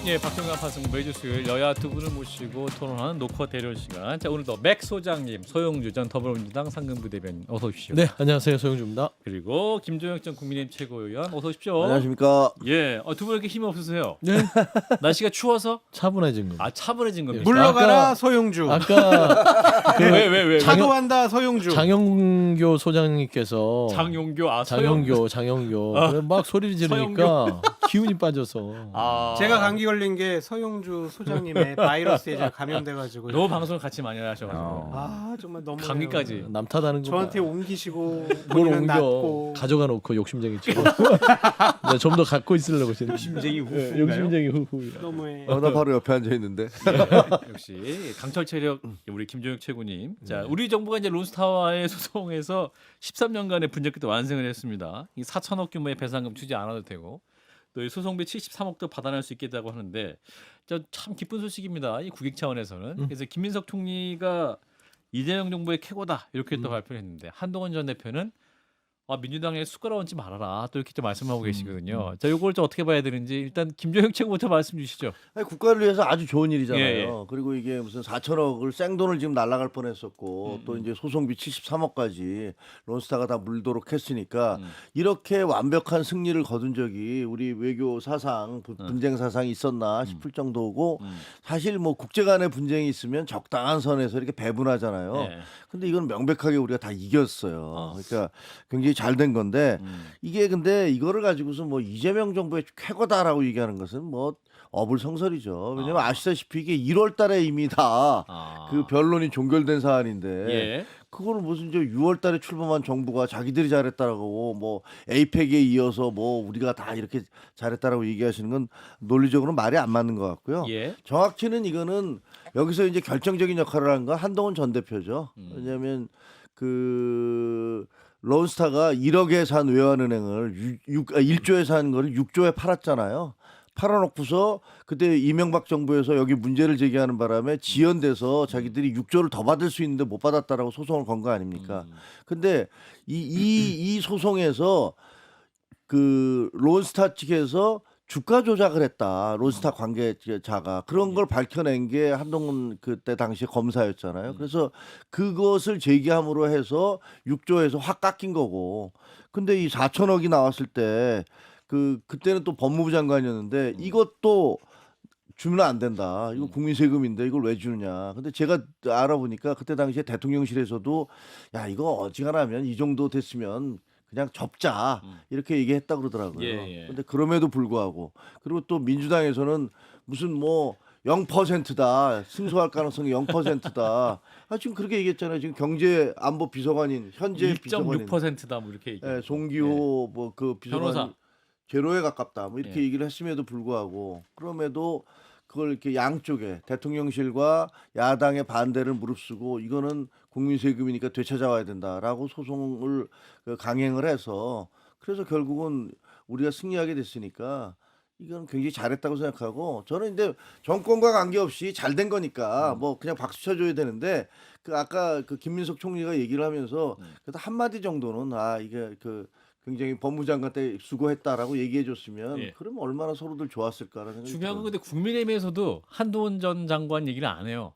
예, 박정관 파승 매주 수요일 여야 두 분을 모시고 토론하는 노컷 대련 시간. 자, 오늘도 맥 소장님, 소영주 전 더불어민주당 상근부 대변인 어서 오십시오. 네, 안녕하세요. 소영주입니다. 그리고 김종혁 전 국민의힘 최고위원 어서 오십시오. 안녕하십니까. 예, 두 분 이렇게 힘이 없으세요? 네, 날씨가 추워서? 차분해진 겁니다. 아, 차분해진 겁니다. 물러가라 아까- 소용주. 아까 왜? 차도한다 소용주. 장영교 소장님께서 장용교, 장영교 그래 막 소리를 지르니까 기운이 빠져서 아, 제가 감기 걸린 게 서용주 소장님의 바이러스에 제가 감염돼가지고. 너 방송을 같이 많이 하셔가지고 아 정말 너무 감기까지. 남 탓하는 거 저한테 옮기시고 뭘 본인은 옮겨 낫고. 가져가 놓고 욕심쟁이 치고 좀 더 갖고 있으려고 지금 심쟁이 욕심쟁이 후후. 너무해. 나 바로 옆에 앉아 있는데. 역시 강철 체력 우리 김종혁 최고님. 자, 우리 정부가 이제 론스타와의 소송에서 13년간의 분쟁 끝에 완승을 했습니다. 이 4천억 규모의 배상금 주지 않아도 되고 또 이 소송비 73억도 받아낼 수 있겠다고 하는데 참 기쁜 소식입니다. 이 국익 차원에서는. 그래서 김민석 총리가 이재명 정부의 캐고다 이렇게 또 발표를 했는데 한동훈 전 대표는 민주당에 숟가락 얹지 말아라 또 이렇게 좀 말씀하고 계시거든요. 자, 이걸 좀 어떻게 봐야 되는지 일단 김종혁 최고부터 말씀 주시죠. 아니, 국가를 위해서 아주 좋은 일이잖아요. 예. 그리고 이게 무슨 4천억을 생돈을 지금 날라갈 뻔했었고 또 이제 소송비 73억까지 론스타가 다 물도록 했으니까 이렇게 완벽한 승리를 거둔 적이 우리 외교 사상, 분쟁 사상이 있었나 싶을 정도고 사실 뭐 국제 간의 분쟁이 있으면 적당한 선에서 이렇게 배분하잖아요. 예. 근데 이건 명백하게 우리가 다 이겼어요. 그러니까 굉장히 잘 된 건데 이게 근데 이거를 가지고서 뭐 이재명 정부의 쾌거다라고 얘기하는 것은 뭐 어불성설이죠. 왜냐면 아시다시피 이게 1월 달에 이미 다 그 변론이 종결된 사안인데 예. 그거를 무슨 이제 6월 달에 출범한 정부가 자기들이 잘했다라고 뭐 에이펙에 이어서 뭐 우리가 다 이렇게 잘했다라고 얘기하시는 건 논리적으로 말이 안 맞는 것 같고요. 예. 정확히는 이거는 여기서 이제 결정적인 역할을 한 건 한동훈 전 대표죠. 왜냐하면 그 론스타가 1억에 산 외환은행을 1조에 산 거를 6조에 팔았잖아요. 팔아놓고서 그때 이명박 정부에서 여기 문제를 제기하는 바람에 지연돼서 자기들이 6조를 더 받을 수 있는데 못 받았다라고 소송을 건 거 아닙니까? 근데 이 소송에서 그 론스타 측에서 주가 조작을 했다. 론스타 관계자가 그런 걸 밝혀낸 게 한동훈 그때 당시 검사였잖아요. 그래서 그것을 제기함으로 해서 6조에서 확 깎인 거고. 근데 이 4천억이 나왔을 때 그때는 또 법무부 장관이었는데 이것도 주면 안 된다. 이거 국민 세금인데 이걸 왜 주느냐. 근데 제가 알아보니까 그때 당시에 대통령실에서도 야 이거 어지간하면 이 정도 됐으면 그냥 접자 이렇게 얘기했다 그러더라고요. 예. 근데 그럼에도 불구하고 그리고 또 민주당에서는 무슨 뭐 0%다 승소할 가능성이 0%다. 지금 그렇게 얘기했잖아요. 지금 경제안보 비서관인 현재 비서관인 1.6%다 뭐 이렇게 얘기해요. 송기호 뭐 그 비서관 변호사. 제로에 가깝다 뭐 이렇게 예. 얘기를 했음에도 불구하고 그럼에도 그걸 이렇게 양쪽에 대통령실과 야당의 반대를 무릅쓰고 이거는 국민 세금이니까 되찾아와야 된다라고 소송을 강행을 해서 그래서 결국은 우리가 승리하게 됐으니까 이건 굉장히 잘했다고 생각하고 저는 이제 정권과 관계없이 잘 된 거니까 뭐 그냥 박수 쳐줘야 되는데 그 아까 그 김민석 총리가 얘기를 하면서 그래도 한 마디 정도는 이게 그 굉장히 법무장관 때 수고했다라고 얘기해줬으면 예. 그러면 얼마나 서로들 좋았을까라는 생각이 중요한 건 들어요. 근데 국민의힘에서도 한동훈 전 장관 얘기를 안 해요.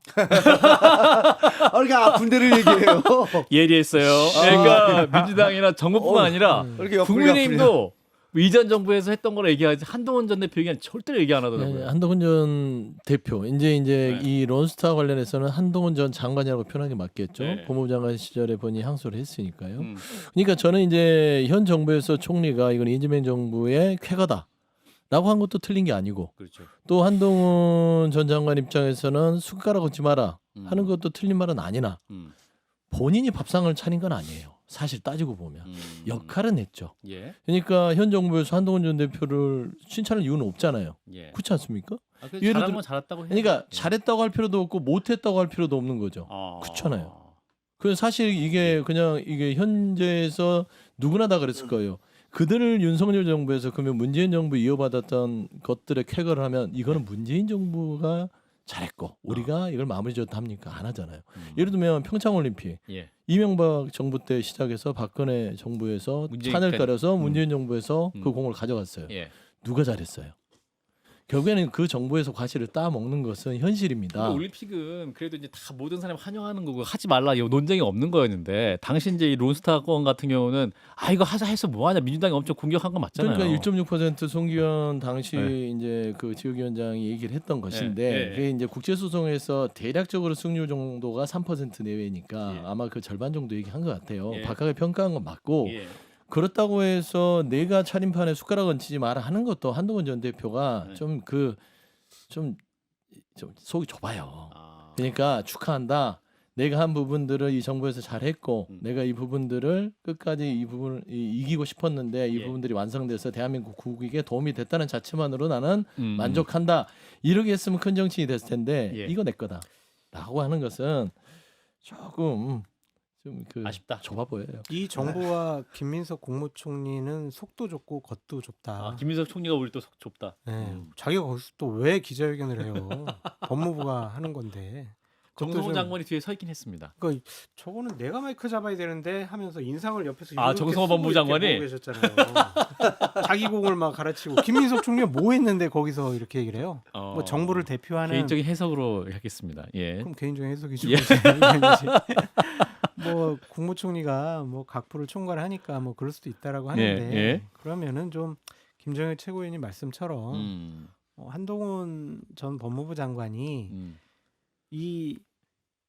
그러니까 군대를 얘기해요. 예리했어요. 그러니까 민주당이나 정부뿐만 아니라 이렇게 옆구리가 국민의힘도 이전 정부에서 했던 거를 얘기하지 한동훈 전 대표 얘기는 절대로 얘기 안 하더라고요. 네, 한동훈 전 대표 이제 네. 이 론스타 관련해서는 한동훈 전 장관이라고 표현하는 게 맞겠죠. 네. 법무부 장관 시절에 본인이 항소를 했으니까요. 음. 그러니까 저는 이제 현 정부에서 총리가 이건 이재명 정부의 쾌거다라고 한 것도 틀린 게 아니고 그렇죠. 또 한동훈 전 장관 입장에서는 숟가락 얹지 마라 하는 것도 틀린 말은 아니나 음. 본인이 밥상을 차린 건 아니에요. 사실 따지고 보면 역할은 했죠. 예. 그러니까 현 정부에서 한동훈 전 대표를 칭찬할 이유는 없잖아요. 예. 그렇지 않습니까? 그래서 예를 잘한 들어- 건 잘했다고 해요. 그러니까 예. 잘했다고 할 필요도 없고 못했다고 할 필요도 없는 거죠. 그렇잖아요. 그 사실 이게 그냥 이게 현재에서 누구나 다 그랬을 거예요. 그들을 윤석열 정부에서 그러면 문재인 정부 이어받았던 것들의 쾌거를 하면 이거는 문재인 정부가 잘했고 우리가 이걸 마무리 지었다 합니까? 안 하잖아요. 예를 들면 평창올림픽 예. 이명박 정부 때 시작해서 박근혜 정부에서 문재인 찬을 때. 깔아서 문재인 정부에서 그 음. 공을 가져갔어요. 예. 누가 잘했어요? 결국에는 그 정부에서 과실을 따먹는 것은 현실입니다. 올림픽은 그래도 이제 다 모든 사람이 환영하는 거고 하지 말라 이 논쟁이 없는 거였는데 당시 이제 이 론스타 건 같은 경우는 이거 하자 해서 뭐하냐 민주당이 엄청 공격한 거 맞잖아요. 그러니까 1.6% 송기현 당시 네. 이제 그 지역위원장이 얘기를 했던 것인데 네. 그게 이제 국제소송에서 대략적으로 승률 정도가 3% 내외니까 예. 아마 그 절반 정도 얘기한 것 같아요. 예. 박하게 평가한 건 맞고 예. 그렇다고 해서 내가 차림판에 숟가락 얹히지 마라 하는 것도 한동훈 전 대표가 네. 좀 속이 좁아요. 아. 그러니까 축하한다. 내가 한 부분들을 이 정부에서 잘했고 내가 이 부분들을 끝까지 이 부분을 이기고 싶었는데 이 예. 부분들이 완성돼서 대한민국 국익에 도움이 됐다는 자체만으로 나는 음. 만족한다. 이렇게 했으면 큰 정치인이 됐을 텐데 예. 이거 내 거다라고 하는 것은 조금 좀 아쉽다. 좁아 보여요. 이 정부와 김민석 국무총리는 속도 좁고 겉도 좁다. 김민석 총리가 우리 또 속 좁다. 네. 자기가 거기서 또 왜 기자회견을 해요? 법무부가 하는 건데. 그것도 정성호 좀- 장관이 뒤에 서 있긴 했습니다. 그러니까 저거는 내가 마이크 잡아야 되는데 하면서 인상을 옆에서 아, 이렇게 정성호 쓰고 법무부 이렇게 장관이? 보고 계셨잖아요. 자기 공을 막 가르치고 김민석 총리가 뭐 했는데 거기서 이렇게 얘기를 해요. 뭐 정부를 대표하는 개인적인 해석으로 하겠습니다. 예. 그럼 개인적인 해석이죠. 예. 뭐 국무총리가 뭐 각부를 총괄하니까 뭐 그럴 수도 있다라고 하는데 예. 그러면은 좀 김정일 최고위원님 말씀처럼 음. 한동훈 전 법무부 장관이 음. 이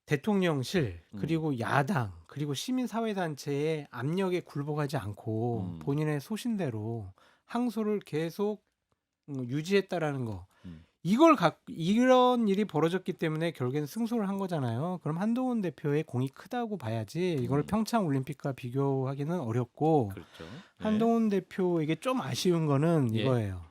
대통령실 그리고 야당 그리고 시민사회단체의 압력에 굴복하지 않고 본인의 소신대로 항소를 계속 유지했다라는 거. 이런 일이 벌어졌기 때문에 결국엔 승소를 한 거잖아요. 그럼 한동훈 대표의 공이 크다고 봐야지 이걸 평창 올림픽과 비교하기는 어렵고 그렇죠. 한동훈 대표에게 좀 아쉬운 거는 예. 이거예요.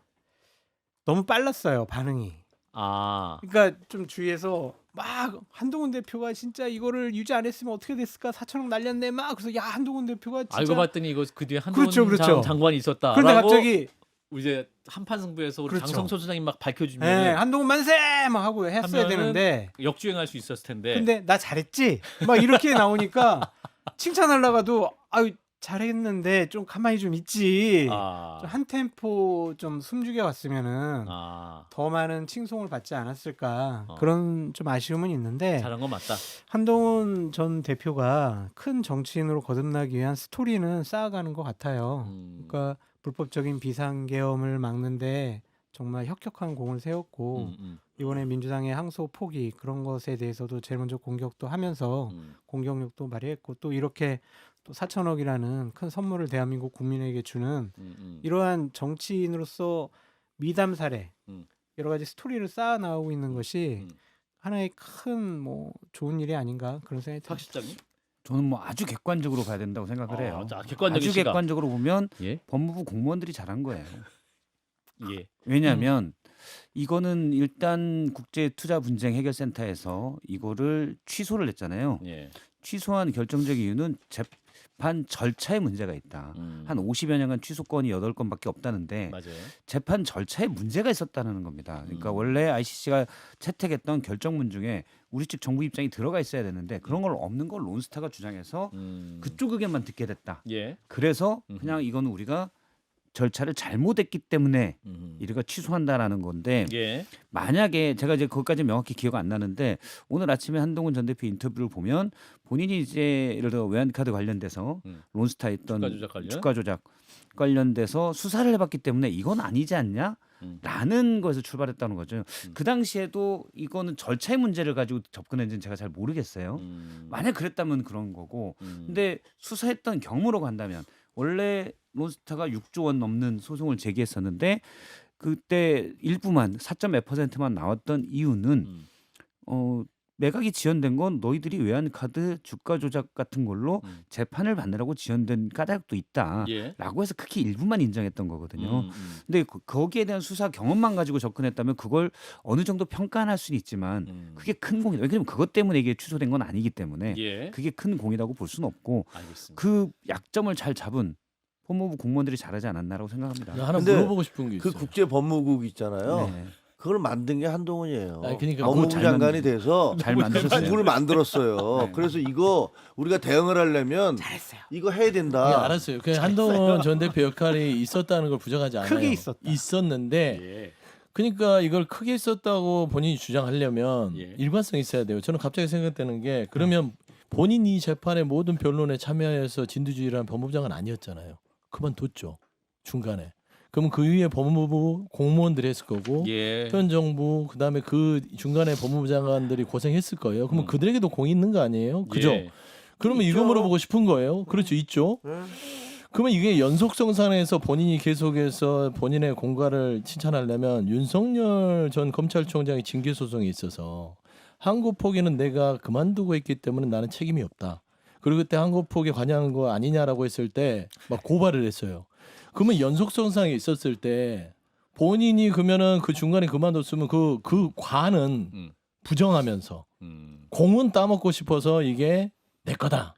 너무 빨랐어요 반응이. 아. 그러니까 좀 주위에서 막 한동훈 대표가 진짜 이거를 유지 안 했으면 어떻게 됐을까 4천억 날렸네 막 그래서 야 한동훈 대표가 진짜 알고 봤더니 이거 그 뒤에 한동훈 그렇죠. 장관이 있었다. 그런데 갑자기 이제 한판 승부에서 우리 그렇죠. 장성철 소장님 막 밝혀주면 네, 한동훈 만세 막 하고 했어야 하면은 되는데 역주행할 수 있었을 텐데. 근데 나 잘했지 막 이렇게 나오니까 칭찬하려가도 아유 잘했는데 좀 가만히 좀 있지 아. 좀 한 템포 좀 숨죽여 왔으면은 아. 더 많은 칭송을 받지 않았을까 어. 그런 좀 아쉬움은 있는데 잘한 건 맞다. 한동훈 전 대표가 큰 정치인으로 거듭나기 위한 스토리는 쌓아가는 것 같아요. 그러니까 불법적인 비상계엄을 막는데 정말 혁혁한 공을 세웠고 이번에 민주당의 항소 포기 그런 것에 대해서도 제일 먼저 공격도 하면서 공격력도 발휘했고 또 이렇게 또 4천억이라는 큰 선물을 대한민국 국민에게 주는 이러한 정치인으로서 미담 사례 여러 가지 스토리를 쌓아 나오고 있는 것이 하나의 큰 뭐 좋은 일이 아닌가 그런 생각이 듭니다. 박 실장님? 저는 뭐 아주 객관적으로 봐야 된다고 생각을 해요. 자, 객관적인 아주 시각. 객관적으로 보면 예. 법무부 공무원들이 잘한 거예요. 예. 왜냐하면 이거는 일단 국제투자분쟁해결센터에서 이거를 취소를 했잖아요. 예. 취소한 결정적 이유는 재판 절차에 문제가 있다. 한 50여 년간 취소권이 8건밖에 없다는데 맞아요. 재판 절차에 문제가 있었다는 겁니다. 그러니까 원래 ICC가 채택했던 결정문 중에 우리 측 정부 입장이 들어가 있어야 되는데 그런 걸 없는 걸 론스타가 주장해서 그쪽 의견만 듣게 됐다. 예. 그래서 그냥 이거는 우리가 절차를 잘못했기 때문에 이래가 취소한다라는 건데 예. 만약에 제가 이제 그것까지 명확히 기억 안 나는데 오늘 아침에 한동훈 전 대표 인터뷰를 보면 본인이 이제 예를 들어 외환카드 관련돼서 론스타 했던 주가 조작 관련돼서 수사를 해봤기 때문에 이건 아니지 않냐? 라는 것에서 출발했다는 거죠. 그 당시에도 이거는 절차의 문제를 가지고 접근했는지는 제가 잘 모르겠어요. 만약 그랬다면 그런 거고 근데 수사했던 경우로 간다면 원래 론스타가 6조 원 넘는 소송을 제기했었는데 그때 일부만 4.몇%만 나왔던 이유는 매각이 지연된 건 너희들이 외환카드 주가 조작 같은 걸로 재판을 받느라고 지연된 까닭도 있다라고 예. 해서 크게 일부만 인정했던 거거든요. 근데 거기에 대한 수사 경험만 가지고 접근했다면 그걸 어느 정도 평가할 수는 있지만 그게 큰 공이다. 왜냐하면 그것 때문에 이게 취소된 건 아니기 때문에 예. 그게 큰 공이라고 볼 수는 없고 알겠습니다. 그 약점을 잘 잡은 법무부 공무원들이 잘하지 않았나라고 생각합니다. 하나 근데 물어보고 싶은 게 그 있어요. 국제법무국 있잖아요. 네. 그걸 만든 게 한동훈이에요. 아니, 그러니까 법무부 잘 장관이 돼서 잘 만드셨어요. 국을 만들었어요. 네. 그래서 이거 우리가 대응을 하려면 잘했어요. 이거 해야 된다. 예, 알았어요. 그 한동훈 전 대표 역할이 있었다는 걸 부정하지 않아요. 크게 있었다. 있었는데 예. 그러니까 이걸 크게 썼다고 본인이 주장하려면 예. 일관성이 있어야 돼요. 저는 갑자기 생각되는 게 그러면 본인이 재판의 모든 변론에 참여해서 진두지휘라는 법무부 장관 아니었잖아요. 그만뒀죠. 중간에. 그럼 그 위에 법무부 공무원들이 했을 거고 예. 현 정부 그다음에 그 중간에 법무부 장관들이 고생했을 거예요. 그러면 그들에게도 공이 있는 거 아니에요? 그죠? 예. 그러면 이거 물어보고 싶은 거예요. 그렇죠. 있죠. 그러면 이게 연속성상에서 본인이 계속해서 본인의 공과를 칭찬하려면 윤석열 전 검찰총장의 징계 소송에 있어서 항고포기는 내가 그만두고 있기 때문에 나는 책임이 없다. 그리고 그때 항고포기 관여한 거 아니냐라고 했을 때 막 고발을 했어요. 그러면 연속성상에 있었을 때 본인이 그러면은 그 중간에 그만뒀으면 그 관은 부정하면서 공은 따먹고 싶어서 이게 내 거다.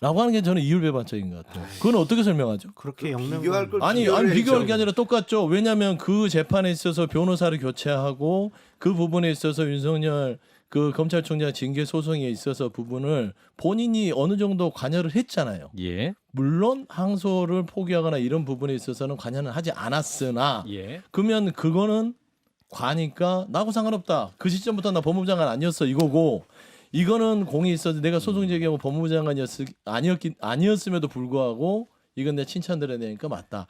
라고 하는 게 저는 이율배반적인 것 같아요. 그건 어떻게 설명하죠? 그렇게 영명 비교할 걸 아니 비교할 게 아니라 똑같죠. 왜냐하면 그 재판에 있어서 변호사를 교체하고 그 부분에 있어서 윤석열 그 검찰총장 징계 소송에 있어서 부분을 본인이 어느 정도 관여를 했잖아요. 예. 물론 항소를 포기하거나 이런 부분에 있어서는 관여는 하지 않았으나 예. 그러면 그거는 과니까 나하고 상관없다. 그 시점부터 나 법무부 장관 아니었어 이거고 이거는 공이 있어서 내가 소송 제기하고 법무부 아니었음에도 불구하고 이건 내 칭찬드려야 되니까 맞다.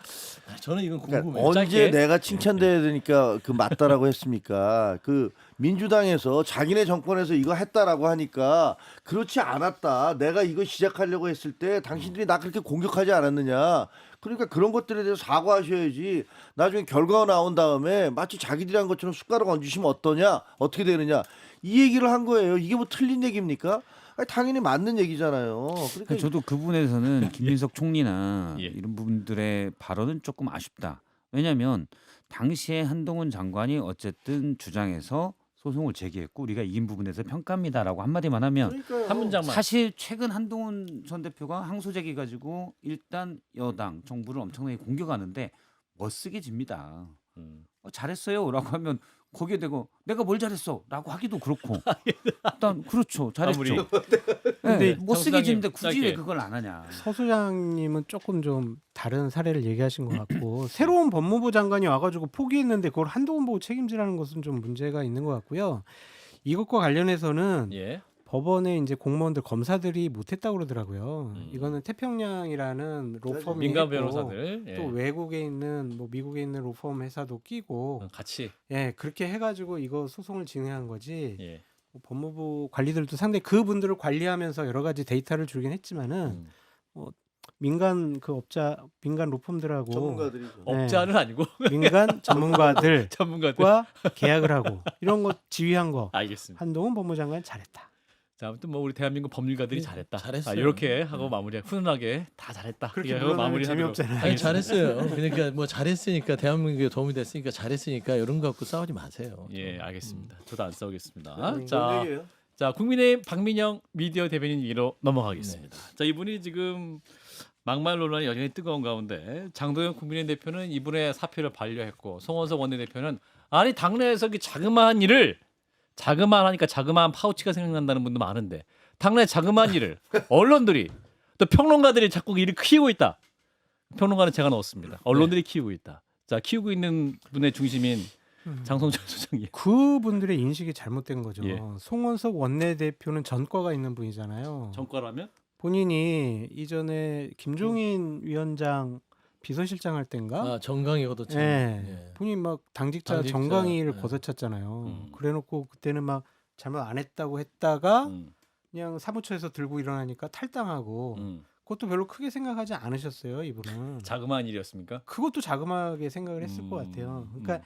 저는 이건 궁금해요. 그러니까 언제 짧게. 내가 칭찬돼야 되니까 그 맞다라고 했습니까? 그 민주당에서 자기네 정권에서 이거 했다라고 하니까 그렇지 않았다. 내가 이거 시작하려고 했을 때 당신들이 나 그렇게 공격하지 않았느냐. 그러니까 그런 것들에 대해서 사과하셔야지. 나중에 결과가 나온 다음에 마치 자기들이 한 것처럼 숟가락 얹으시면 어떠냐, 어떻게 되느냐 이 얘기를 한 거예요. 이게 뭐 틀린 얘기입니까? 아니, 당연히 맞는 얘기잖아요. 그러니까 저도 그 부분에서는 김민석 총리나 예. 이런 분들의 발언은 조금 아쉽다. 왜냐하면 당시에 한동훈 장관이 어쨌든 주장해서 소송을 제기했고 우리가 이긴 부분에서 평가합니다라고 한마디만 하면 그러니까요. 한 문장만. 사실 최근 한동훈 전 대표가 항소 제기 가지고 일단 여당 정부를 엄청나게 공격하는데 멋쓰게 집니다. 잘했어요라고 하면 거기에 대고 내가 뭘 잘했어라고 하기도 그렇고 일단 그렇죠 잘했죠. 아무리. 근데 정 멋쓰게 소장님, 집는데 굳이 짧게. 왜 그걸 안 하냐? 서 소장님은 조금 좀 다른 사례를 얘기하신 것 같고 새로운 법무부 장관이 와가지고 포기했는데 그걸 한동훈 보고 책임지라는 것은 좀 문제가 있는 것 같고요. 이것과 관련해서는 예. 법원에 이제 공무원들 검사들이 못했다고 그러더라고요. 이거는 태평양이라는 로펌이 민간 했고 변호사들. 예. 또 외국에 있는 뭐 미국에 있는 로펌 회사도 끼고 같이. 예 그렇게 해가지고 이거 소송을 진행한 거지. 예. 뭐 법무부 관리들도 상당히 그분들을 관리하면서 여러 가지 데이터를 주긴 했지만은 민간 그 업자 민간 로펌들하고 전문가들이죠. 업자는 아니고 민간 전문가들과 전문가들. 계약을 하고 이런 거 지휘한 거 알겠습니다. 한동훈 법무장관 잘했다. 자, 아무튼 뭐 우리 대한민국 법률가들이 잘했다. 잘했어요. 이렇게 하고 마무리 훈훈하게 다 잘했다. 그렇게 이렇게 하고 물어나면 마무리하도록 재미없잖아요. 아니 잘했어요. 그러니까 뭐 잘했으니까 대한민국에 도움이 됐으니까 잘했으니까 이런 거 갖고 싸우지 마세요. 예, 알겠습니다. 저도 안 싸우겠습니다. 뭔 자, 얘기예요? 자, 국민의힘 박민영 미디어 대변인 얘기로 넘어가겠습니다. 자, 이분이 지금 막말 논란이 여전히 뜨거운 가운데 장도영 국민의힘 대표는 이분의 사표를 반려했고 송원석 원내대표는 아니 당내에서 그 자그마한 일을 자그마하니까 자그마한 파우치가 생각난다는 분도 많은데 당내 자그마한 일을 언론들이 또 평론가들이 자꾸 일을 키우고 있다. 평론가는 제가 넣었습니다. 언론들이 키우고 있다. 자, 키우고 있는 분의 중심인 장성철 소장님. 그분들의 인식이 잘못된 거죠. 예. 송원석 원내대표는 전과가 있는 분이잖아요. 전과라면? 본인이 이전에 김종인 위원장 비서실장 할 때인가? 아 정강이거든. 참. 예. 예. 본인 막 당직자 당직자, 정강이를 예. 걷어찼잖아요. 그래놓고 그때는 막 잘못 안 했다고 했다가 그냥 사무처에서 들고 일어나니까 탈당하고 그것도 별로 크게 생각하지 않으셨어요, 이분은. 자그마한 일이었습니까? 그것도 자그마하게 생각을 했을 것 같아요. 그러니까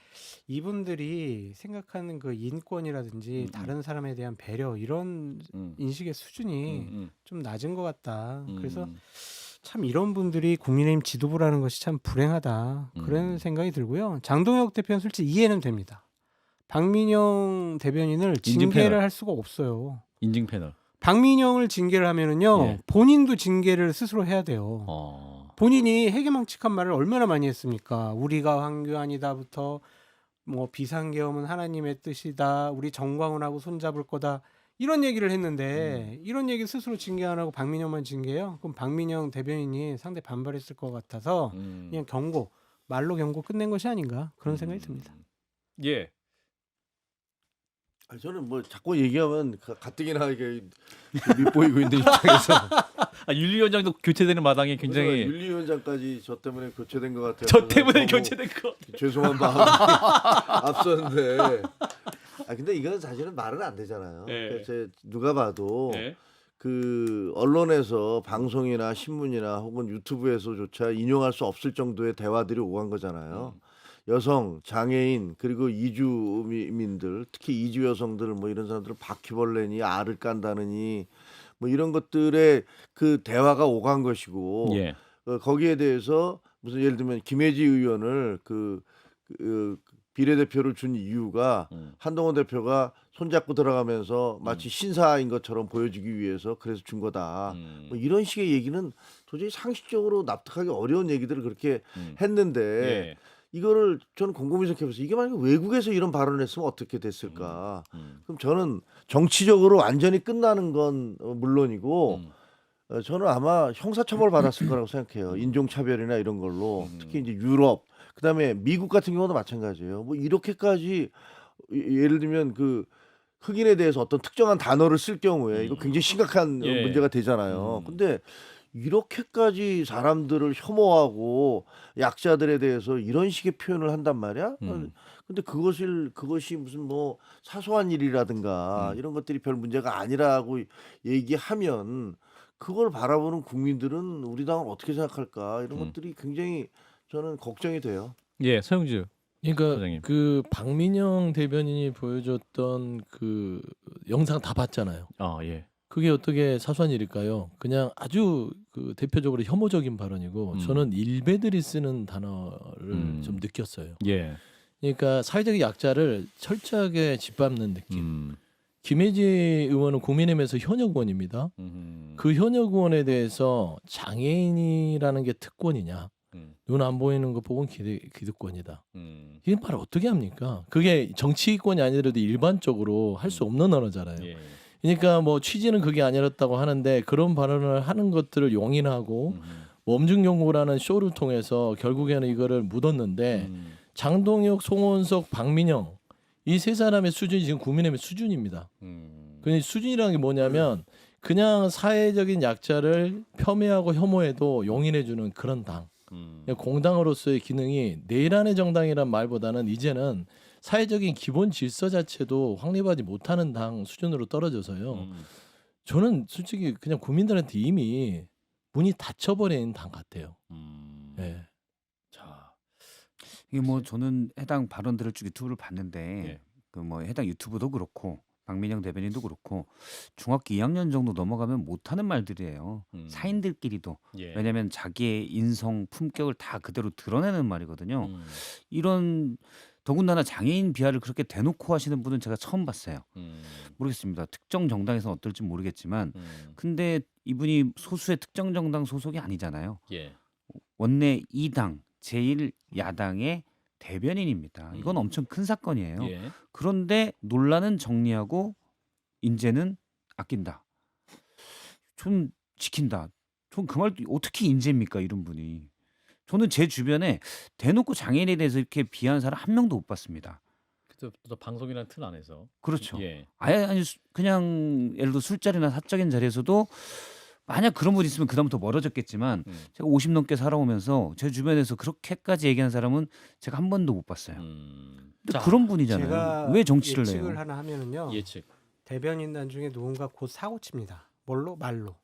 이분들이 생각하는 그 인권이라든지 다른 사람에 대한 배려 이런 인식의 수준이 좀 낮은 것 같다. 그래서 참 이런 분들이 국민의힘 지도부라는 것이 참 불행하다. 그런 생각이 들고요. 장동혁 대표는 솔직히 이해는 됩니다. 박민영 대변인을 인증 징계를 패널. 할 수가 없어요. 인증 패널. 박민영을 징계를 하면은요, 예. 본인도 징계를 스스로 해야 돼요. 어. 본인이 해괴망측한 말을 얼마나 많이 했습니까? 우리가 황교안이다부터 뭐 비상계엄은 하나님의 뜻이다. 우리 정광훈하고 손잡을 거다. 이런 얘기를 했는데 이런 얘기 스스로 징계 안 하고 박민영만 징계해요? 그럼 박민영 대변인이 상당히 반발했을 것 같아서 그냥 경고, 말로 경고 끝낸 것이 아닌가 그런 생각이 듭니다. 예. 아니, 저는 뭐 자꾸 얘기하면 가뜩이나 이게 밉보이고 있는 입장에서 윤리위원장도 교체되는 마당에 굉장히 윤리위원장까지 저 때문에 교체된 것 같아요. 저 때문에 너무 교체된 거. 죄송한 마음이 앞섰는데. 근데 이거는 사실은 말은 안 되잖아요. 네. 그래서 누가 봐도 네. 그 언론에서 방송이나 신문이나 혹은 유튜브에서조차 인용할 수 없을 정도의 대화들이 오간 거잖아요. 여성, 장애인 그리고 이주민들, 특히 이주 여성들 뭐 이런 사람들은 바퀴벌레니 알을 깐다느니 뭐 이런 것들의 그 대화가 오간 것이고 예. 거기에 대해서 무슨 예를 들면 김혜지 의원을 그 비례대표를 준 이유가 한동훈 대표가 손잡고 들어가면서 마치 신사인 것처럼 보여주기 위해서 그래서 준 거다. 뭐 이런 식의 얘기는 도저히 상식적으로 납득하기 어려운 얘기들을 그렇게 했는데 예. 이거를 저는 곰곰이 생각해보세요. 이게 만약에 외국에서 이런 발언을 했으면 어떻게 됐을까? 그럼 저는 정치적으로 완전히 끝나는 건 물론이고 저는 아마 형사처벌 받았을 거라고 생각해요. 인종차별이나 이런 걸로. 특히 이제 유럽, 그다음에 미국 같은 경우도 마찬가지예요. 뭐 이렇게까지 예를 들면 그 흑인에 대해서 어떤 특정한 단어를 쓸 경우에 이거 굉장히 심각한 예. 문제가 되잖아요. 근데 이렇게까지 사람들을 혐오하고 약자들에 대해서 이런 식의 표현을 한단 말이야. 근데 그것이 무슨 뭐 사소한 일이라든가 이런 것들이 별 문제가 아니라고 얘기하면 그걸 바라보는 국민들은 우리 당을 어떻게 생각할까 이런 것들이 굉장히 저는 걱정이 돼요. 예, 서영주. 그러니까 소장님. 그 박민영 대변인이 보여줬던 그 영상 다 봤잖아요. 예. 그게 어떻게 사소한 일일까요? 그냥 아주 그 대표적으로 혐오적인 발언이고 저는 일베들이 쓰는 단어를 좀 느꼈어요. 예. 그러니까 사회적 약자를 철저하게 짓밟는 느낌. 김혜지 의원은 국민의힘에서 현역 의원입니다. 그 현역 의원에 대해서 장애인이라는 게 특권이냐? 눈 안 보이는 거 보고는 기득권이다. 이게 말을 어떻게 합니까? 그게 정치권이 아니더라도 일반적으로 할 수 없는 언어잖아요. 예. 그러니까 뭐 취지는 그게 아니었다고 하는데 그런 발언을 하는 것들을 용인하고 엄중 연구라는 쇼를 통해서 결국에는 이거를 묻었는데 장동혁, 송원석, 박민영 이 세 사람의 수준이 지금 국민의힘의 수준입니다. 그 수준이라는 게 뭐냐면 그냥 사회적인 약자를 폄훼하고 혐오해도 용인해주는 그런 당. 공당으로서의 기능이 내일 안의 정당이란 말보다는 이제는 사회적인 기본 질서 자체도 확립하지 못하는 당 수준으로 떨어져서요. 저는 솔직히 그냥 국민들한테 이미 문이 닫혀버린 당 같아요. 네. 자, 이게 뭐 저는 해당 발언들을 쭉 유튜브를 봤는데 예. 그 뭐 해당 유튜브도 그렇고 박민영 대변인도 그렇고 중학교 2학년 정도 넘어가면 못하는 말들이에요. 사인들끼리도. 예. 왜냐하면 자기의 인성 품격을 다 그대로 드러내는 말이거든요. 이런 더군다나 장애인 비하를 그렇게 대놓고 하시는 분은 제가 처음 봤어요. 모르겠습니다. 특정 정당에서는 어떨지 모르겠지만 근데 이분이 소수의 특정 정당 소속이 아니잖아요. 예. 원내 2당 제1야당의 대변인입니다. 이건 엄청 큰 사건이에요. 예. 그런데 논란은 정리하고 인재는 아낀다. 좀 지킨다. 전 그 말 어떻게 인재입니까 이런 분이. 저는 제 주변에 대놓고 장애인에 대해서 이렇게 비하하는 사람 한 명도 못 봤습니다. 또 방송이라는 틀 안에서. 그렇죠. 예. 아니 그냥 예를 들어 술자리나 사적인 자리에서도 만약 그런 분 있으면 그다음부터 멀어졌겠지만 제가 50 넘게 살아오면서 제 주변에서 그렇게까지 얘기하는 사람은 제가 한 번도 못 봤어요. 근데 자, 그런 분이잖아요. 제가 왜 정치를 예측을 해요? 하나 하면은요. 예측. 대변인단 중에 누군가 곧 사고 칩니다. 뭘로? 말로.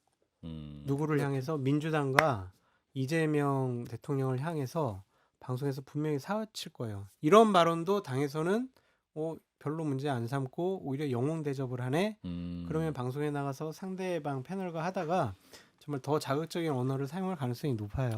음. 누구를 향해서 민주당과 이재명 대통령을 향해서 방송에서 분명히 사고칠 거예요. 이런 발언도 당에서는 별로 문제 안 삼고 오히려 영웅 대접을 하네. 그러면 방송에 나가서 상대방 패널과 하다가 정말 더 자극적인 언어를 사용할 가능성이 높아요.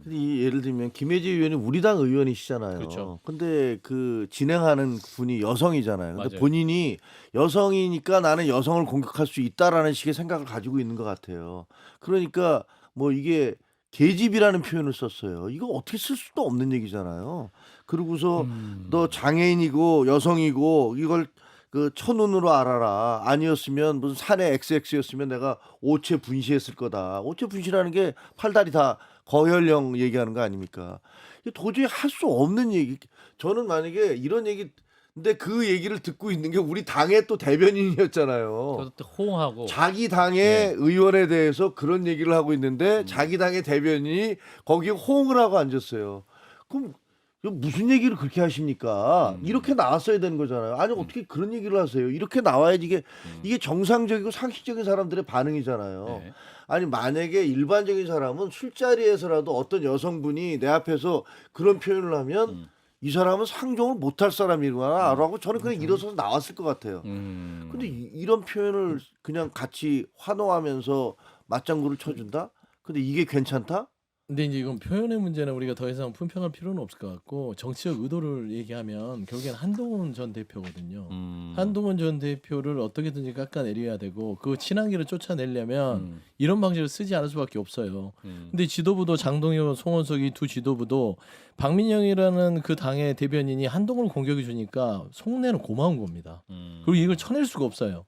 근데 예를 들면 김혜지 의원이 우리 당 의원이시잖아요. 그렇죠. 근데 그 진행하는 분이 여성이잖아요. 근데 맞아요. 본인이 여성이니까 나는 여성을 공격할 수 있다라는 식의 생각을 가지고 있는 것 같아요. 그러니까 뭐 이게 계집이라는 표현을 썼어요. 이거 어떻게 쓸 수도 없는 얘기잖아요. 그러고서 너 장애인이고 여성이고 이걸 그 첫눈으로 알아라. 아니었으면 무슨 사내 XX였으면 내가 오체 분시했을 거다. 오체 분시라는 게 팔다리 다 거혈령 얘기하는 거 아닙니까? 이게 도저히 할 수 없는 얘기. 저는 만약에 이런 얘기 근데 그 얘기를 듣고 있는 게 우리 당의 또 대변인이었잖아요. 저도 또 호응하고 자기 당의 네. 의원에 대해서 그런 얘기를 하고 있는데 자기 당의 대변인이 거기에 호응을 하고 앉았어요. 그럼 이거 무슨 얘기를 그렇게 하십니까? 이렇게 나왔어야 되는 거잖아요. 아니 어떻게 그런 얘기를 하세요? 이렇게 나와야지 이게 정상적이고 상식적인 사람들의 반응이잖아요. 네. 아니 만약에 일반적인 사람은 술자리에서라도 어떤 여성분이 내 앞에서 그런 표현을 하면 이 사람은 상종을 못할 사람이구나라고 저는 그냥 일어서서 나왔을 것 같아요. 근데 이런 표현을 그냥 같이 환호하면서 맞장구를 쳐준다? 근데 이게 괜찮다? 근데 이제 이건 표현의 문제는 우리가 더 이상 품평할 필요는 없을 것 같고 정치적 의도를 얘기하면 결국엔 한동훈 전 대표거든요. 한동훈 전 대표를 어떻게든지 깎아내려야 되고 그 친한계를 쫓아내려면 이런 방식을 쓰지 않을 수밖에 없어요. 근데 지도부도 장동혁, 송원석 이 두 지도부도 박민영이라는 그 당의 대변인이 한동훈을 공격해 주니까 속내는 고마운 겁니다. 그리고 이걸 쳐낼 수가 없어요.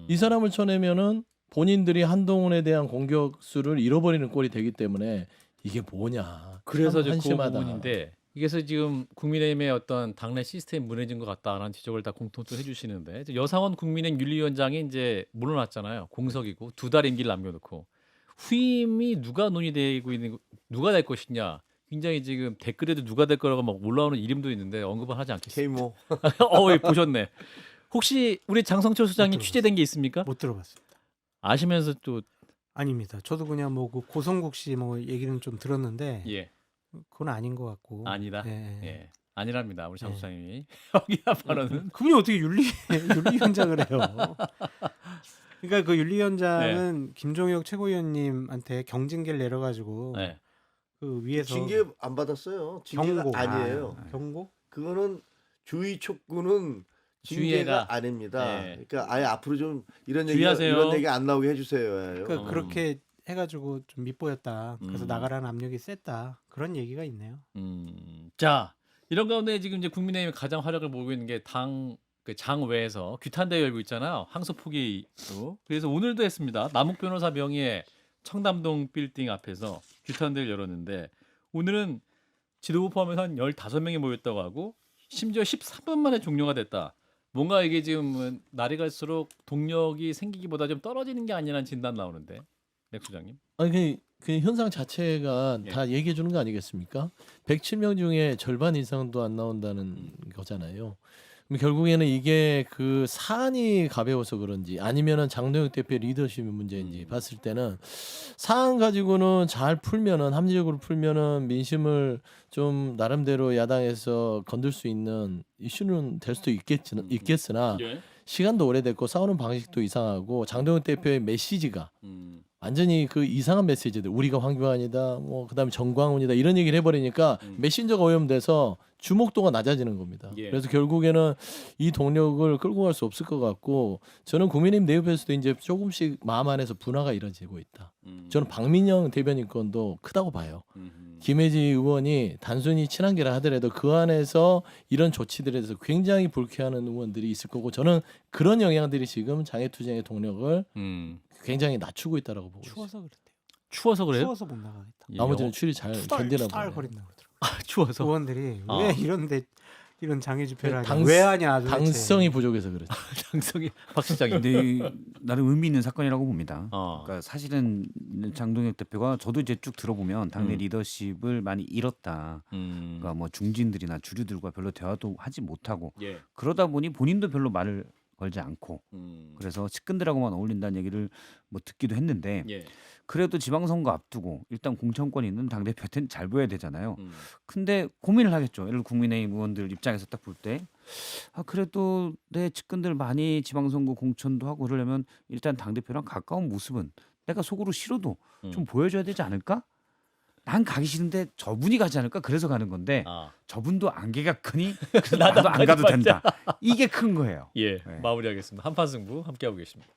이 사람을 쳐내면은 본인들이 한동훈에 대한 공격 수를 잃어버리는 꼴이 되기 때문에 이게 뭐냐. 그래서 그 한심하다. 부분인데 이게서 지금 국민의힘의 어떤 당내 시스템이 무너진 것 같다라는 지적을 다 공통적으로 해주시는데 이제 여상원 국민의힘 윤리위원장이 이제 물러났잖아요. 공석이고 2달 임기를 남겨놓고 후임이 누가 논의되고 있는 누가 될 것이냐. 굉장히 지금 댓글에도 누가 될 거라고 막 올라오는 이름도 있는데 언급은 하지 않겠습니다. 케이모. 예, 보셨네. 혹시 우리 장성철 소장님 못 취재된 게 있습니까? 못 들어봤습니다. 아시면서 또 아닙니다. 저도 그냥 뭐 그 고성국 씨 뭐 얘기는 좀 들었는데 예. 그건 아닌 것 같고. 아니다. 예. 예. 아니랍니다. 우리 장 예. 소장님이. 여기야 발언은 그분이 어떻게 윤리위원장을 해요? 그러니까 그 윤리위원장은 김종혁 최고위원님한테 경징계를 내려가지고 네. 그 위에서 징계 안 받았어요. 징계가 경고 아니에요. 경고? 그거는 주의 촉구는 징계가 주의해라. 아닙니다. 네. 그러니까 아예 앞으로 좀 이런 주의하세요. 이런 얘기 안 나오게 해주세요. 그러니까 그렇게 해가지고 좀 밉보였다. 그래서 음. 나가라는 압력이 셌다. 그런 얘기가 있네요. 자, 이런 가운데 지금 이제 국민의힘이 가장 화력을 모으고 있는 게 당 그 장외에서 규탄대회 열고 있잖아요. 항소 포기로. 그래서 오늘도 했습니다. 남욱 변호사 명의의 청담동 빌딩 앞에서 규탄대회를 열었는데 오늘은 지도부 포함해서 한 15명이 모였다고 하고 심지어 13분 만에 종료가 됐다. 뭔가 이게 지금 날이 갈수록 동력이 생기기보다 좀 떨어지는 게 아니라는 진단 나오는데. 넥 소장님. 아니 그 현상 자체가 예. 다 얘기해 주는 거 아니겠습니까? 107명 중에 절반 이상도 안 나온다는 거잖아요. 그럼 결국에는 이게 그 사안이 가벼워서 그런지 아니면은 장동혁 대표의 리더십의 문제인지 봤을 때는 사안 가지고는 잘 풀면은 합리적으로 풀면은 민심을 좀 나름대로 야당에서 건들 수 있는 이슈는 될 수도 있겠으나 예. 시간도 오래됐고 싸우는 방식도 이상하고 장동혁 대표의 메시지가 완전히 그 이상한 메시지들 우리가 황교안이다 뭐 그다음에 정광훈이다 이런 얘기를 해버리니까 메신저가 오염돼서 주목도가 낮아지는 겁니다. 예. 그래서 결국에는 이 동력을 끌고 갈 수 없을 것 같고 저는 국민의힘 내부에서도 이제 조금씩 마음 안에서 분화가 이루어지고 있다. 저는 박민영 대변인 건도 크다고 봐요. 김혜지 의원이 단순히 친한계라 하더라도 그 안에서 이런 조치들에 대해서 굉장히 불쾌하는 의원들이 있을 거고 저는 그런 영향들이 지금 장애투쟁의 동력을 굉장히 낮추고 있다라고 보고 있어요. 추워서 그랬대요. 추워서 그래요? 추워서 못 나가겠다. 예, 나머지는 추위 잘 견디나 보네. 거린다 그러더라고. 추워서. 의원들이 아. 왜 이런데 이런 장애 집회를 하냐? 당- 왜 하냐? 도대체. 당성이 부족해서 그렇죠. 장성이 박 시장님. 근데 이 나름 의미 있는 사건이라고 봅니다. 어. 그러니까 사실은 장동혁 대표가 저도 이제 쭉 들어보면 당내 리더십을 많이 잃었다. 그러니까 뭐 중진들이나 주류들과 별로 대화도 하지 못하고 예. 그러다 보니 본인도 별로 말을 걸지 않고 그래서 측근들하고만 어울린다는 얘기를 뭐 듣기도 했는데 예. 그래도 지방선거 앞두고 일단 공천권이 있는 당대표한테는 잘 보여야 되잖아요. 근데 고민을 하겠죠. 예를 들어 국민의힘 의원들 입장에서 딱 볼 때 아, 그래도 내 측근들 많이 지방선거 공천도 하고 그러려면 일단 당대표랑 가까운 모습은 내가 속으로 싫어도 좀 보여줘야 되지 않을까? 난 가기 싫은데 저분이 가지 않을까? 그래서 가는 건데 아. 저분도 안개가 크니 그래서 나도 안 가도 된다. 이게 큰 거예요. 예. 네. 마무리하겠습니다. 한판 승부 함께하고 계십니다.